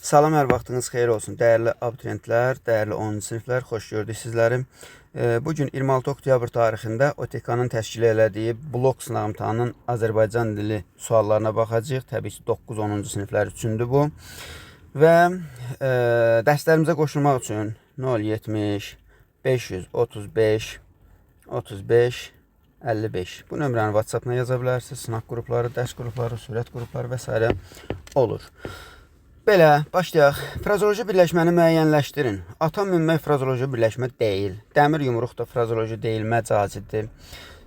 Salam, hər vaxtınız xeyir olsun. Dəyərli abituriyentlər, dəyərli 10-cu siniflər, xoş gördük sizləri. Bugün 26 oktyabr tarixində OTK-nın təşkil elədiyi blok sınaq imtahanının Azərbaycan dili suallarına baxacağıq. Təbii ki, 9-10-cu siniflər üçündür bu. Və dərslərimizə qoşulmaq üçün 070 535 35 55 bu nömrəni WhatsApp-na yaza bilərsiniz. Sınaq qrupları, dərs qrupları, sürət qrupları və s. olur. Belə, başlayaq. Frazoloji birləşməni müəyyənləşdirin. Atam minmək frazoloji birləşmə deyil. Dəmir yumruq da frazoloji deyil, məcazidir.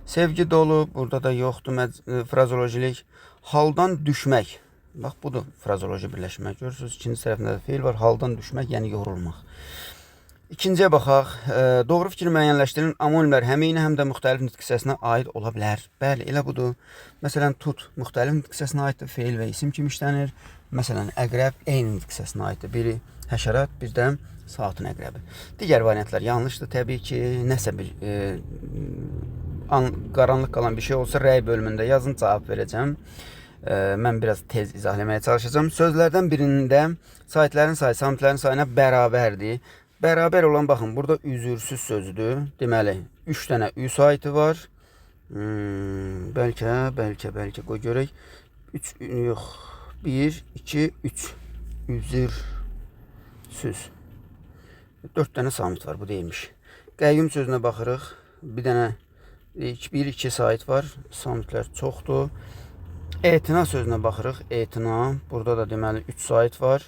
Sevgi dolu, burada da yoxdur frazolojilik. Haldan düşmək. Bax, budur frazoloji birləşmə. Görürsünüz, ikinci tərəfində də feil var. Haldan düşmək, yəni yorulmaq. İkinciyə baxaq. Doğru fikir müəyyənləşdirin. Amonimlər həm eyni, həm də müxtəlif nitq hissəsinə aid ola bilər. Bəli, elə budur. Məsələn, tut müxtəlif nitq hissəsinə aiddir, feil və isim kimi işlənir. Məsələn, əqrəb eyni nitq hissəsinə aiddir. Biri həşərat, bir də saatın əqrəbi. Digər variantlar yanlışdır. Təbii ki, nəsə bir qaranlıq qalan bir şey olsa rəy bölümündə yazın, cavab verəcəm. Mən biraz tez izah etməyə çalışacağım. Sözlərdən birində saitlərin sayı samitlərin sayına bərabərdir. Bərabər olan, baxın, burada üzürsüz sözüdür. Deməli, 3 dənə ü saiti var. Bəlkə qoy görək. 3, yox. 1, 2, 3. Üzürsüz. 4 dənə samit var, bu deyilmiş. Qəyyum sözünə baxırıq. Bir dənə 1-2 sait var. Samitlər çoxdur. Etina sözünə baxırıq. Etina. Burada da deməli 3 sait var.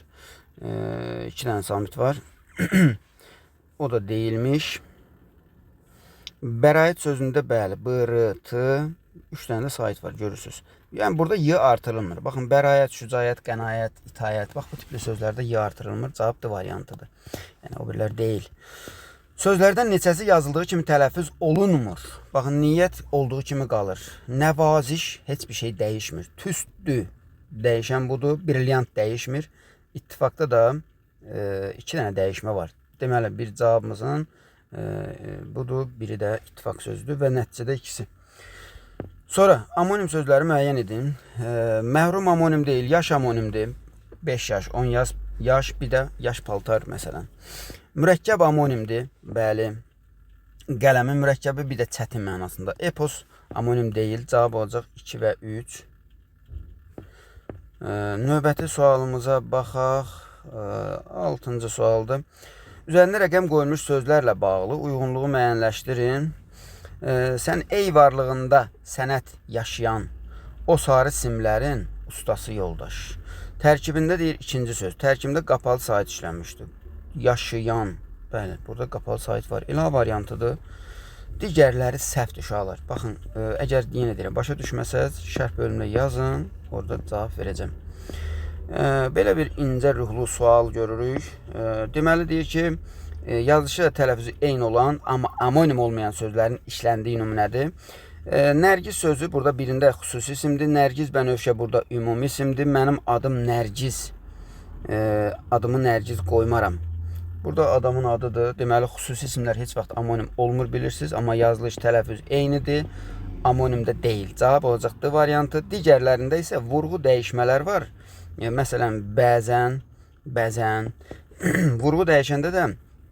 2 dənə samit var. O da deyilmiş. Bəraət sözündə bəli, b, r, t, 3 dənə də sait var, görürsünüz. Yəni burada y artırılmır. Baxın, bəraət, şücaət, qənaət, itayət. Bax, bu tipli sözlərdə y artırılmır. Cavab D variantıdır. Yəni o birlər deyil. Sözlərdən neçəsi yazıldığı kimi tələffüz olunmur. Baxın, niyyət olduğu kimi qalır. Nəvaziş, heç bir şey dəyişmir. Tüstü, dəyişən budur. Brilyant dəyişmir. İttifaqda da 2 dənə dəyişmə var. Deməli, bir cavabımızın budur, biri də ittifaq sözüdür və nəticədə ikisi. Sonra, amonim sözləri müəyyən edin. Məhrum amonim deyil, yaş amonimdir. 5 yaş, 10 yaş, bir də yaş paltar, məsələn. Mürəkkəb amonimdir, bəli. Qələmin mürəkkəbi, bir də çətin mənasında. Epos amonim deyil, cavab olacaq 2 və 3. Növbəti sualımıza baxaq. 6-cı sualdır. Üzərində rəqəm qoyulmuş sözlərlə bağlı uyğunluğu müəyyənləşdirin. Sən ey varlığında sənət yaşayan o sarı simlərin ustası yoldaş. Tərkibində deyir ikinci söz. Tərkibində qapalı sait işlənmişdir. Yaşayan. Bəli, burada qapalı sait var. Elə variantıdır. Digərləri səhvdir uşaqlar. Baxın, əgər yenə deyirəm, başa düşməsəz, şərh bölümündə yazın. Orada cavab verəcəm. Belə bir incə ruhlu sual görürük. Deməli deyir ki, yazışı və tələffüzü eyni olan, amma amonim olmayan sözlərin işləndiyi nümunədir. Nərgiz sözü burada birində xüsusi isimdir. Nərgiz bənövşə burada ümumi isimdir. Mənim adım Nərgiz. Adımı Nərgiz qoymaram. Burada adamın adıdır. Deməli, xüsusi isimlər heç vaxt amonim olmur, bilirsiniz. Amma yazılış, tələffüz eynidir. Amonimdə deyil. Cavab olacaq D variantı. Digərlərində isə vurğu dəyişmələr var. Məsələn, bəzən, vurğu dəyişəndə də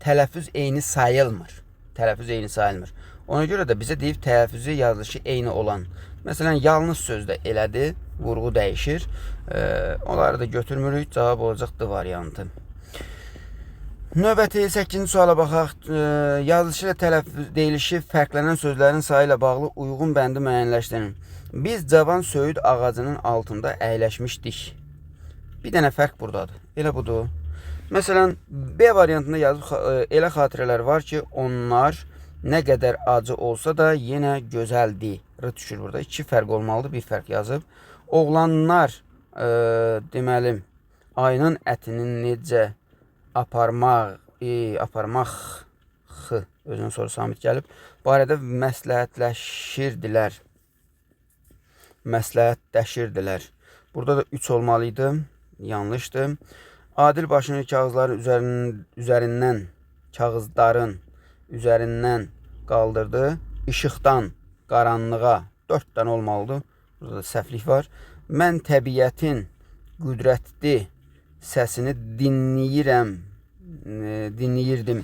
tələffüz eyni sayılmır. Tələffüz eyni sayılmır. Ona görə də bizə deyib tələffüzü yazılışı eyni olan. Məsələn, yalnız sözdə elədir, vurğu dəyişir. Onları da götürmürük. Cavab olacaq D variantı. Növbəti 8-ci suala baxaq. Yazılışı ilə tələffüz deyilişi fərqlənən sözlərin sayı ilə bağlı uyğun bəndi müəyyənləşdirin. Biz cavan söyüd ağacının altında əyləşmişdik. Bir dənə fərq buradadır. Elə budur. Məsələn, B variantında yazıb elə xatirələr var ki, onlar nə qədər acı olsa da yenə gözəldir. R düşür burada. 2 fərq olmalıdır. Bir fərq yazıb. Oğlanlar, deməli, ayının ətinin necə aparmaq, özünün soru samit gəlib, barədə məsləhətləşirdilər. Burada da 3 olmalıydı. Yanlışdır. Adil başını kağızların üzərindən qaldırdı. İşıqdan qaranlığa 4 dənə olmalıdır. Burada da səhvlik var. Mən təbiətin qüdrətli səsini dinləyirəm, dinləyirdim.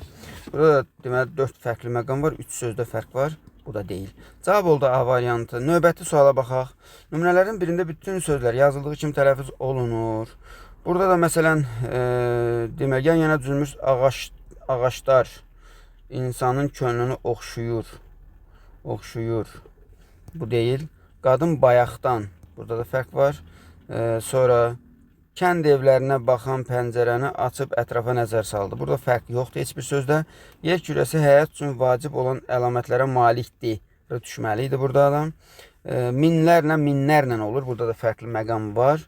Burada da deməli 4 fərqli məqam var, 3 sözdə fərq var. Bu da deyil. Cavab oldu A variantı. Növbəti suala baxaq. Nümunələrin birində bütün sözlər yazıldığı kimi tələffüz olunur. Burada da məsələn, demək, yan-yana düzülmüş ağaçlar insanın könlünü oxşuyur. Oxşuyur. Bu deyil. Qadın bayaqdan. Burada da fərq var. Sonra kənd evlərinə baxan pəncərəni açıb ətrafa nəzər saldı. Burada fərq yoxdur heç bir sözdə. Yer kürəsi həyat üçün vacib olan əlamətlərə malikdir. Düşməli idi burada adam. Minlərlə olur. Burada da fərqli məqam var.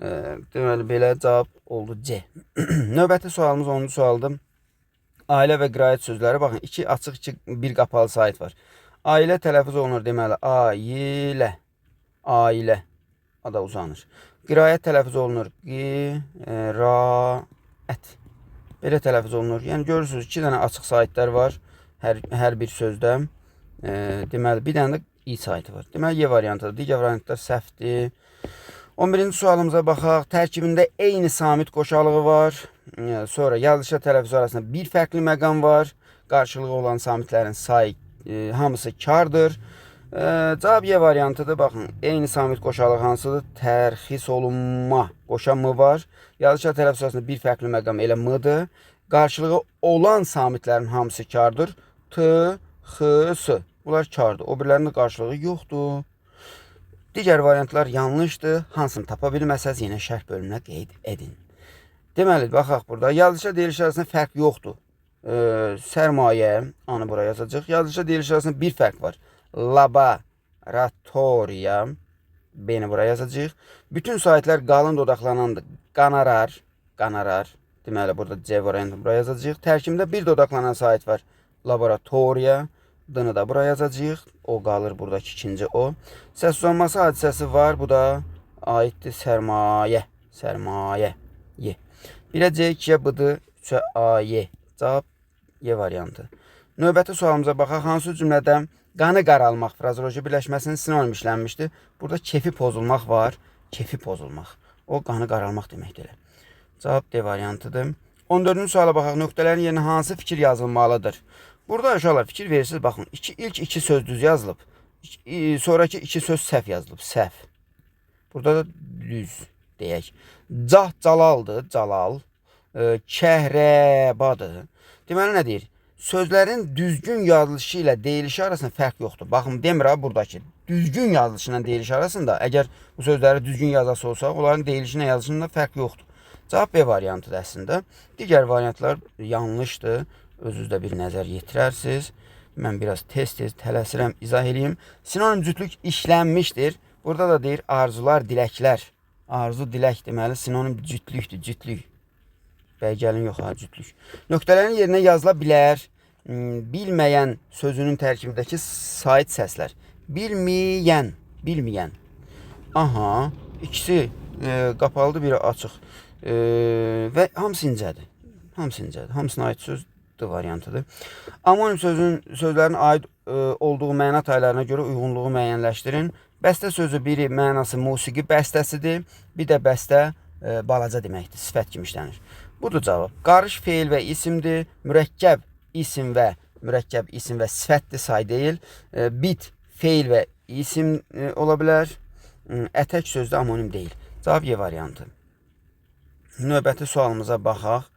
Deməli, belə cavab oldu C. Növbəti sualımız 10-cu sualdır. Ailə və qiraət sözləri. Baxın, 2 açıq, 1 qapalı sait var. Ailə tələffüz olunur deməli. Ailə. Ailə. A da uzanır. Qiraət tələffüz olunur. Qiraət. Belə tələffüz olunur. Yəni görürsünüz 2 dənə açıq saitlər var. Hər bir sözdə. Deməli, bir dənə də i saiti var. Deməli, Y variantıdır. Digər variantlar səhvdir. 11-ci sualımıza baxaq. Tərkibində eyni samit qoşalığı var. Sonra yazılışa tələffüz arasında bir fərqli məqam var. Qarşılığı olan samitlərin sayı hamısı kardır. Cavab Y variantıdır. Baxın, eyni samit qoşalığı hansıdır? Tərxis olunma. Qoşa M var. Yazılışa tələffüz arasında bir fərqli məqam elə M-dır. Qarşılığı olan samitlərin hamısı kardır. T, X, S. Bunlar kardır. O birlərinin qarşılığı yoxdur. Digər variantlar yanlışdır. Hansını tapa bilməsəz yenə şərh bölümünə qeyd edin. Deməli, baxaq burada. Yazılışa deyiliş arasında fərq yoxdur. Sərmayə, anı buraya yazacaq. Yazılışa deyiliş arasında bir fərq var. Laboratoriya, B-ni buraya yazacaq. Bütün saitlər qalın dodaqlanandır. Qanarar, qanarar. Deməli, burada C variantını buraya yazacaq. Tərkimdə bir dodaqlanan sait var. Laboratoriya. D-ni da buraya yazacaq. O qalır buradakı ikinci O. Səs uzanması hadisəsi var. Bu da aiddir sərmayə. Sərmayə. Y. 1-ə C, 2-yə B-dir, 3-ə A, Y. Cavab Y variantı. Növbəti sualımıza baxaq. Hansı cümlədə qanı qaralmaq frazoloji birləşməsinin sinonim işlənmişdir? Burada kefi pozulmaq var. Kefi pozulmaq. O qanı qaralmaq deməkdir. Cavab D variantıdır. 14-cü suala baxaq. Nöqtələrin yerinə hansı fikir yazılmalıdır? Burada uşaqlar fikir verirsiniz. Baxın, ilk 2 söz düz yazılıb. Sonraki 2 söz səhv yazılıb. Səhv. Burada da düz deyək. Cah calaldır. Calal. Kəhrəbadır. Deməli nə deyir? Sözlərin düzgün yazılışı ilə deyilişi arasında fərq yoxdur. Baxın, demir abi buradakı. Düzgün yazılışı ilə deyilişi arasında, əgər bu sözləri düzgün yazası olsa, onların deyilişi ilə yazılışında fərq yoxdur. Cavab B variantıdır əslində. Digər variantlar yanlışdır. Özünüzdə bir nəzər yetirərsiniz. Mən biraz tez-tez tələsirəm, izah edeyim. Sinonim cütlük işlənmişdir. Burada da deyir arzular, diləklər. Arzu, dilək deməli sinonim cütlükdür, cütlük. Bəlgəlin yox, cütlük. Nöqtələrin yerinə yazıla bilər. Bilməyən sözünün tərkibindəki sait səslər. Bilməyən, bilməyən. Aha, ikisi qapalıdır, biri açıq. Və hamısı incədir. Hamısı incədir. Hamısına aid söz D variantıdır. Amonim sözlərin aid olduğu məna taylarına görə uyğunluğu müəyyənləşdirin. Bəstə sözü biri mənası musiqi bəstəsidir. Bir də bəstə balaca deməkdir. Sifət kimi işlənir. Budur cavab. Qarış feil və isimdir. Mürəkkəb isim və sifətdir, say deyil. Bit feil və isim ola bilər. Ətək sözdə amonim deyil. Cavab Y variantı. Növbəti sualımıza baxaq.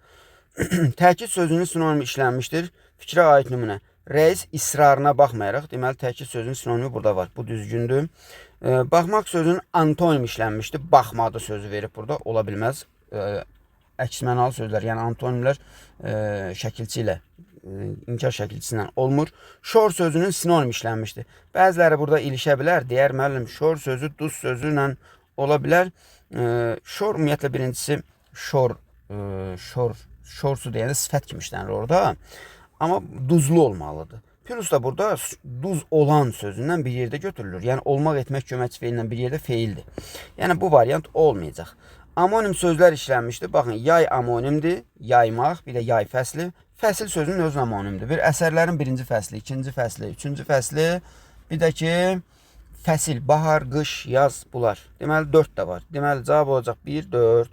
Təkid sözünün sinonim işlənmişdir. Fikrə aid nümunə. Rəis israrına baxmayaraq, deməli təkid sözünün sinonimi burada var. Bu düzgündür. Baxmaq sözünün antonim işlənmişdir. Baxmadı sözü verib burada. Ola bilməz. Əks mənalı sözlər, yəni antonimlər şəkilçi ilə, inkar şəkilçisi ilə olmur. Şor sözünün sinonim işlənmişdir. Bəziləri burada ilişə bilər. Deyər müəllim, şor sözü duz sözü ilə ola bilər. Şor ümumiyyətlə birincisi şorsu deyəndə sifət kimi işlənir orada. Amma duzlu olmalıdır. Plus da burada duz olan sözündən bir yerdə götürülür. Yəni olmaq, etmək, köməkçi feilindən bir yerdə feildir. Yəni bu variant olmayacaq. Amonim sözlər işlənmişdir. Baxın, yay amonimdir. Yaymaq, bir də yay fəsli. Fəsil sözünün özü amonimdir. Bir əsərlərin birinci fəsli, ikinci fəsli, üçüncü fəsli. Bir də ki, fəsil, bahar, qış, yaz bunlar. Deməli 4 də var. Deməli cavab olacaq 1, 4.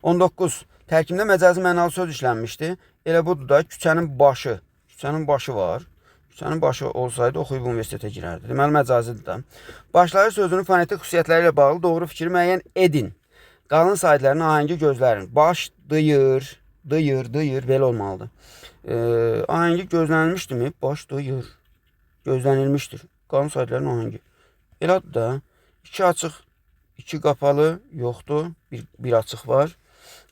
19. Tərkibində məcazi mənalı söz işlənmişdi. Elə budur da küçənin başı. Küçənin başı var. Küçənin başı olsaydı oxuyub universitetə girərdi. Deməli məcazidir da. Başlayır sözünün fonetik xüsusiyyətləri ilə bağlı doğru fikri müəyyən edin. Qalın saitlərin ahengi gözlərin. Baş, dıyır, belə olmalıdır. Ahengi gözlənilmişdirmi? Baş, dıyır. Gözlənilmişdir. Qalın saitlərin ahengi. Elədir da. 2 açıq, 2 qapalı yoxdur. Bir açıq var.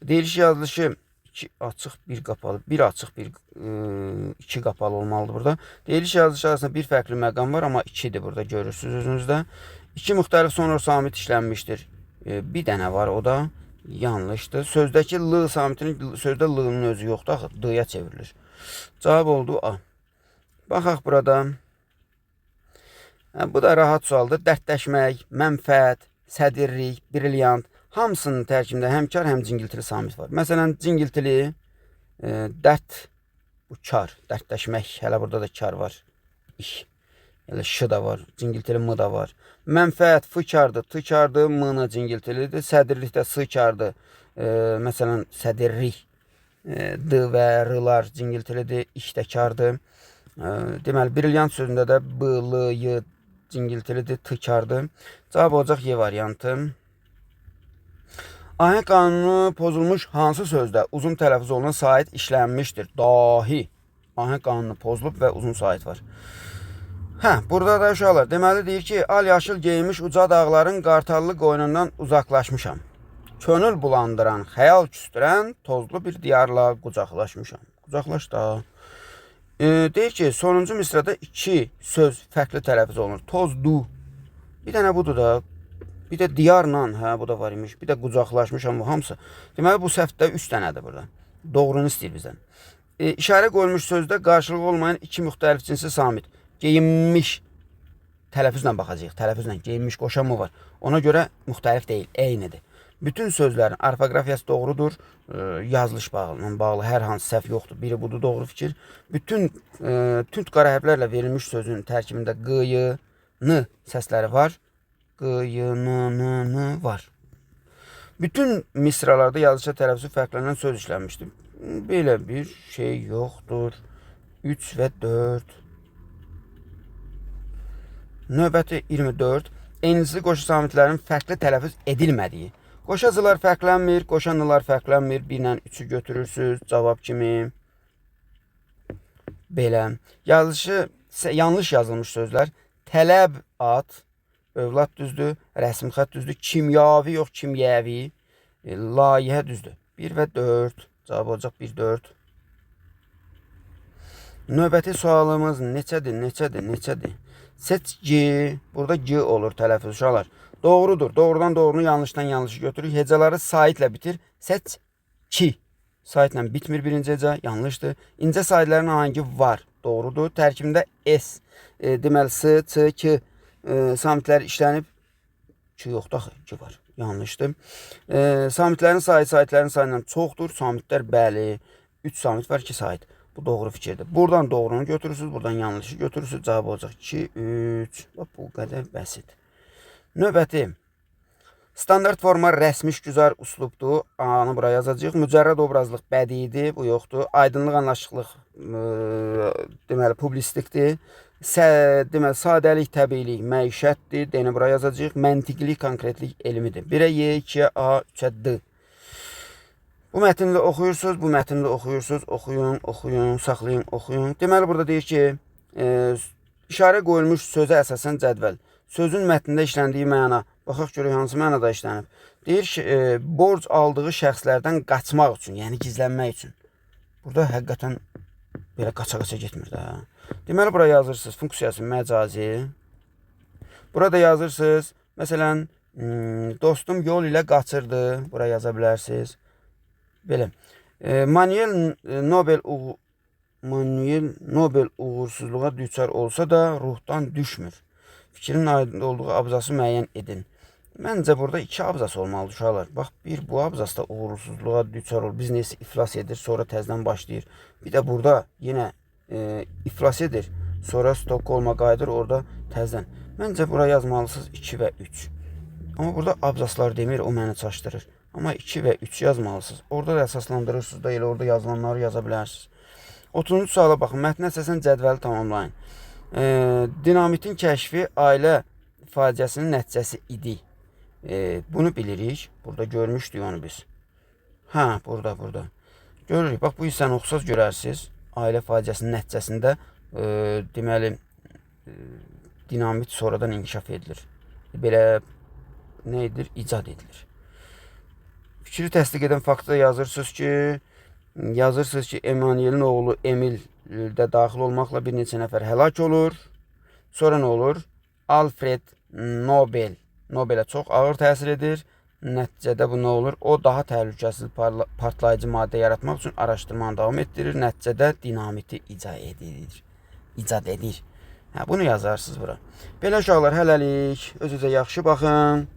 Deyiliş yazılışı 2 açıq, 1 qapalı. 1 açıq, 2 qapalı olmalıdır burada. Deyiliş yazılışı arasında bir fərqli məqam var, amma 2-dir burada görürsünüz özünüzdə. 2 müxtəlif sonor samit işlənmişdir. Bir dənə var, o da yanlışdır. Sözdəki l samitinin sözdə l-nın özü yoxdur, axı d-ya çevrilir. Cavab oldu A. Baxaq burada. Bu da rahat sualdır. Dərdləşmək, mənfəət, sədirlik, brilyant hamısının tərkibində həm kar, həm cingiltili samit var. Məsələn, cingiltili dərd, bu kar, dərdləşmək, hələ burada da kar var. İş, elə ş da var, cingiltili m da var. Mənfəət f kardır, t kardır, m-nı cingiltilidir. Sədirlik də s kardır. Məsələn, sədirlik d və r-lar cingiltilidir, iş də kardır. Deməli, brilyant sözündə də b, l, y cingiltilidir, t kardır. Cavab olacaq Y variantı. Ahəng qanunu pozulmuş hansı sözdə uzun tələffüz olunan sait işlənmişdir? Dahi. Ahəng qanunu pozulub və uzun sait var. Burada da uşaqlar deməli deyir ki, al yaşıl geyinmiş uca dağların qartallı qoynundan uzaqlaşmışam. Könül bulandıran, xəyal küstürən tozlu bir diyarla qucaqlaşmışam. Qucaqlaş da. Deyir ki, sonuncu misrada 2 söz fərqli tələffüz olunur. Tozdu. Bir dənə budur da. Bir də diyarla, bu da var imiş. Bir də qucaqlaşmışam, bu hamısı. Deməli, bu səhvdə 3 dənədir burada. Doğrunu istəyir bizdən. İşarə qoyulmuş sözdə qarşılığı olmayan 2 müxtəlif cinsi samit. Geyinmiş. Tələffüzlə baxacaq. Tələffüzlə geyinmiş qoşan mı var? Ona görə müxtəlif deyil, eynidir. Bütün sözlərin orfoqrafiyası doğrudur. Yazılış bağlı hər hansı səhv yoxdur. Biri budur, doğru fikir. Bütün tünd qara hərflərlə verilmiş sözün tərkibində q, y, n səsləri var. Q, y, n var. Bütün misralarda yazılışa tələffüzü fərqlənən söz işlənmişdir. Belə bir şey yoxdur. 3 və 4. Növbəti 24. Eynicili qoşu samitlərin fərqli tələffüz edilmədiyi. Qoşacılar fərqlənmir, qoşanlılar fərqlənmir. 1 ilə 3'ü götürürsünüz cavab kimi. Belə. Yazılışı yanlış yazılmış sözlər. Tələb at, övlad düzdür, rəsm xət düzdür, kimyavi yox, kimyəvi, layihə düzdür. 1 və 4. Cavab olacaq 1, 4. Növbəti sualımız neçədir? Seçgi. Burada G olur tələffüz uşaqlar. Doğrudur. Doğrudan doğrunu, yanlışdan yanlışı götürür. Hecələri saitlə bitir. Seç ki. Saitlə bitmir birinci hecə. Yanlışdır. İncə saitlərin ahengi var. Doğrudur. Tərkibində S. Deməli S, Ç, K samitlər işlənib. Ki yoxdur axı. Ki var. Yanlışdır. Samitlərin sayı saitlərin sayından çoxdur. Samitlər bəli. 3 samit var, 2 sait. Bu doğru fikirdir. Buradan doğrunu götürürsünüz. Buradan yanlışı götürürsünüz. Cavab olacaq 2, 3. Bu qədər bəsit. Növbəti. Standart forma rəsmi işgüzar üslubdur. A-nı buraya yazacağıq. Mücərrəd obrazlıq bədidir. Bu yoxdur. Aydınlıq, anlaşıqlıq deməli publistikdir. Deməli sadəlik, təbiilik, məişətdir. D-ni buraya yazacağıq. Məntiqlik, konkretlik elmidir. 1-ə Y, 2-yə A, 3-ə D. Bu mətnlə oxuyursunuz, bu mətnlə oxuyursunuz. Oxuyun, saxlayın, oxuyun. Deməli burada deyir ki, işarə qoyulmuş sözə əsasən cədvəl. Sözün mətnində işləndiyi məna. Baxaq görək hansı mənada işlənib. Deyir ki, borc aldığı şəxslərdən qaçmaq üçün, yəni gizlənmək üçün. Burada həqiqətən belə qaça-qaça getmir də. Deməli buraya yazırsınız funksiyası məcazi. Burada yazırsınız, məsələn, dostum yol ilə qaçırdı. Buraya yaza bilərsiniz. Belə. Manuel Nobel uğursuzluğa düçar olsa da ruhdan düşmür. Fikrin aydın olduğu abzası müəyyən edin. Məncə burada 2 abzas olmalı uşaqlar. Bax, bir bu abzasda uğursuzluğa düçar olur. Biznes iflas edir, sonra təzdən başlayır. Bir də burada yenə iflas edir, sonra Stokholma qayıdır, orada təzdən. Məncə buraya yazmalısınız 2 və 3. Amma burada abzaslar demir, o məni çaşdırır. Amma 2 və 3 yazmalısınız. Orada da əsaslandırırsınız da, elə orada yazılanları yaza bilərsiniz. 30-cu suala baxın. Mətnə əsasən cədvəli tamamlayın. Dinamitin kəşfi ailə faciəsinin nəticəsi idi. Bunu bilirik. Burada görmüşdük onu biz. Hə, burada. Görürük. Bax, bu hissəni oxusaz görərsiniz. Ailə faciəsinin nəticəsində deməli dinamit sonradan inkişaf edilir. Belə nə edilir? İcad edilir. Fikri təsdiq edən faktda yazırsınız ki, Emanuel'in oğlu Emil də daxil olmaqla bir neçə nəfər həlak olur. Sonra nə olur? Alfred Nobelə çox ağır təsir edir. Nəticədə bu nə olur? O daha təhlükəsiz partlayıcı maddə yaratmaq üçün araşdırmanı davam etdirir. Nəticədə dinamiti icad edir. Hə, bunu yazarsınız bura. Belə uşaqlar, hələlik. Özünüzə yaxşı baxın.